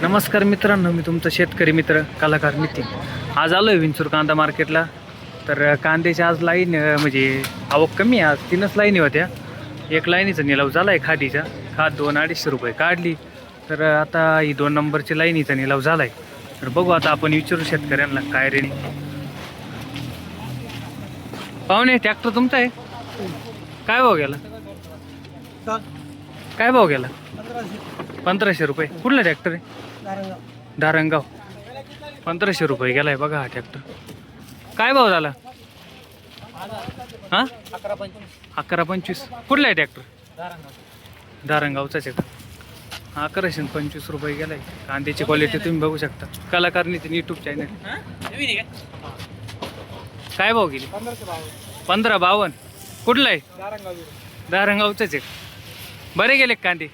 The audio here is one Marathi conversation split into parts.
नमस्कार मित्रांनो, मी तुमचा शेतकरी मित्र कलाकार नितीन. आज आलो आहे विंचूर कांदा मार्केटला. तर कांद्याच्या आज लाईन म्हणजे आवक कमी आहे. आज 3च लाईनी होत्या. एक लाईनीचा निलाव झाला आहे खादीचा. खाद 200-250 रुपये काढली. तर आता ही 2 नंबरची लाईनीचा निलाव झाला आहे. तर बघू आता आपण विचारू शेतकऱ्यांना काय रेडी. पाहुणे, ट्रॅक्टर तुमचा आहे? काय भाव गेला? काय भाव गेला? 1500 रुपये. कुठला ट्रॅक्टर आहे? धारणगाव. 1500 रुपये गेलाय बघा हा ट्रॅक्टर. काय भाव झाला? हां, 11-25. कुठला आहे ट्रॅक्टर? धारणगावचाच आहे का? 1125 रुपये गेलाय. कांद्याची क्वालिटी तुम्ही बघू शकता. कलाकार नितीन यूट्यूब चॅनल. काय भाव गेली? 1552. कुठला आहे? धारणगावचाच आहे. बरे गेले कांदे?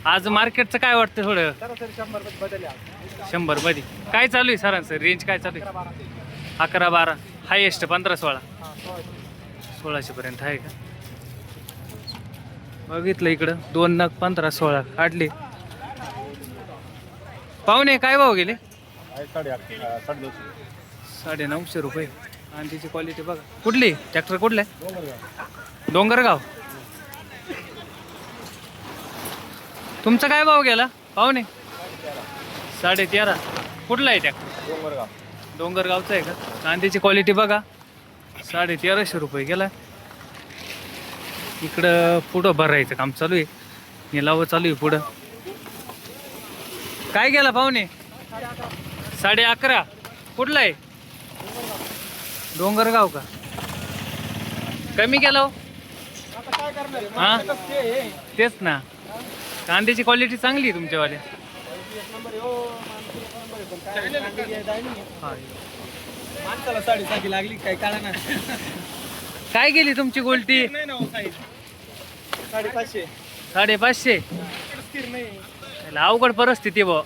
आज मार्केटचं काय वाटतं? थोडं 100 मध्ये काय चालू आहे सरांचं? रेंज काय चालू आहे? 11-12. हायेस्ट 15-16. 1600 पर्यंत आहे का? बघितलं इकडं 2 नग 15-16 काढले. पाहुणे, काय भाव गेले? 950 रुपये. आणि तिची क्वालिटी बघा. कुठली ट्रॅक्टर? कुठला आहे? डोंगरगाव. तुमचा काय भाव गेला पाहुणे? 13.5. कुठला आहे ट्रॅक्टर? डोंगरगावचा आहे का? कांद्याची क्वालिटी बघा. 1350 रुपये गेला. इकडं पुढं भरायचं काम चालू आहे. निलावं चालू आहे पुढं. काय गेला पाहुणे? 11.5. कुठला आहे? डोंगरगाव का? कमी गेला हो? हां, तेच ना. कांद्याची क्वालिटी चांगली आहे तुमच्यावाल्या. माणसाला 6.5 लागली काय काढा ना. काय गेली तुमची गोल्टी? 550. 550. स्थिर नाही. अवघड परिस्थिती बा.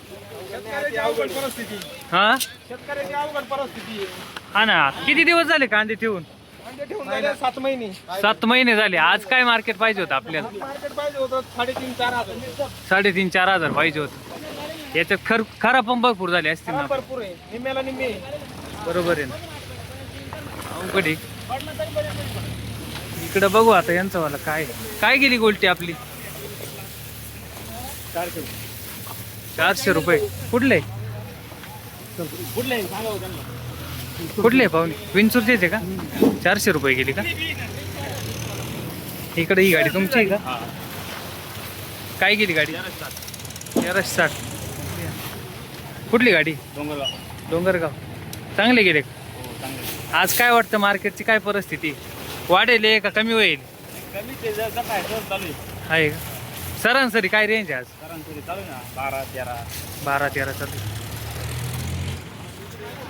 शेतकऱ्याची अवघड परिस्थिती. हा, शेतकऱ्याची अवघड परिस्थिती. हा ना. किती दिवस झाले कांदे ठेवून? कांदे ठेवून झाले 7 महिने. 7 महिने झाले. आज काय मार्केट पाहिजे होतं आपल्याला? मार्केट पाहिजे होतं 3.5-4 हजार. 3.5-4 हजार पाहिजे होतं. याच्यात खरा पण भरपूर झाले असतील ना. भरपूर आहे. निम्म्याला निम्मे. बरोबर आहे ना. अवघड आहे. इकडं बघू आता यांचं वाला काय गेली गोल्टी आपली? 400 रुपये. कुठले कुठले सांगा त्यांना. कुठले पाहुणे? विंचूरचेच आहे का? 400 रुपये गेली का? इकडे ही गाडी तुमची आहे का? काय गेली गाडी? 1360. कुठली गाडी? डोंगरगाव. चांगले गेले. आज काय वाटतं मार्केटची काय परिस्थिती? वाढेल का कमी होईल? आहे का? सरासरी काय रेंज आहे आज? 12-13 चालू.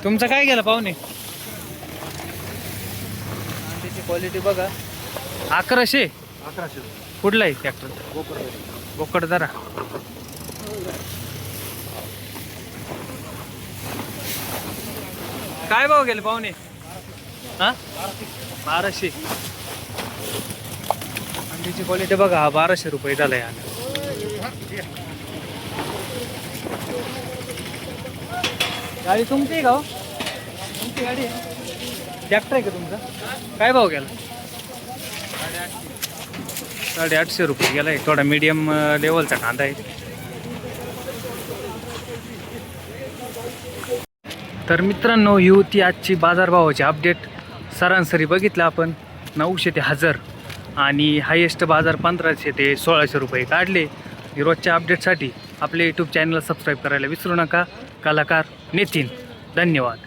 तुमचं काय गेलं पाहुणे? त्याची क्वालिटी बघा. 1100. कुठला आहे ट्रॅक्टर? बोकडदारा. काय भाव गेले पाहुणे? हा, 1200. अंडीची क्वालिटी बघा. हा 1200 रुपये झाला आहे. गाडी तुमची आहे का हो? तुमची गाडी आहे? ट्रॅक्टर आहे का तुमचा? काय भाव गेला? 850 रुपये गेला आहे. थोडा मीडियम लेवलचा कांदा आहे. तर मित्रांनो, ही होती आजची बाजारभावाची अपडेट. सरासरी बघितलं आपण 900 ते 1000 आणि हायेस्ट बाजार 1500 ते 1600 रुपये काढले. रोजच्या अपडेटसाठी आपले यूट्यूब चॅनलला सबस्क्राईब करायला विसरू नका. कलाकार नितीन. धन्यवाद.